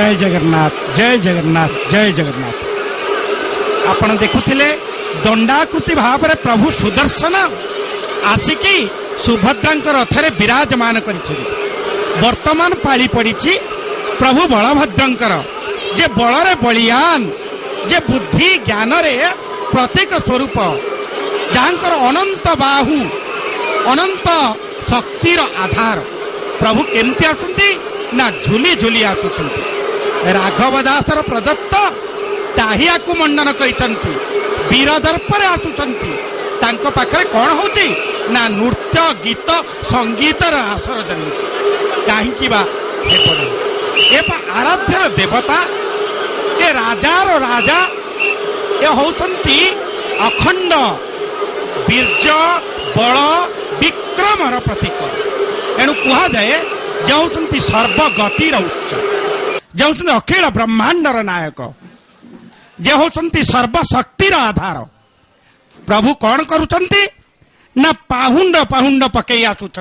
जय जगन्नाथ जय जगन्नाथ जय जगन्नाथ। आपण देखुथिले दंडाकृति भाव में प्रभु सुदर्शन आसिकी सुभद्रांक रथरे विराजमान करिछथि। वर्तमान पाली पड़ी प्रभु बलभद्रंकर जे बलरे बलियान जे बुद्धि ज्ञान रे प्रत्येक स्वरूप जहाँकर अनंत बाहु अनंत शक्तिर आधार प्रभु केमती आसुंती ना झुली झुली आसुचंती। राघव दासर प्रदत्त टाहिया को मंडन करिसंती वीरदर्पर आसुचंती। तांको पाखरे कौन होची ना नृत्य गीत संगीतर आसर जनिस कहीं बा ए आराध्यर देवता ए राजार राजा ए होचंती अखंड बीर्ज बल विक्रमर प्रतीक। एणु कह जाए जे सर्वगतिर उत्स जे होचंती अखिल ब्रह्मांडर नायक जे होचंती सर्वशक्तिर आधार। प्रभु कौन करुचंती ना पाहुंड पाहुंड पकई आसुच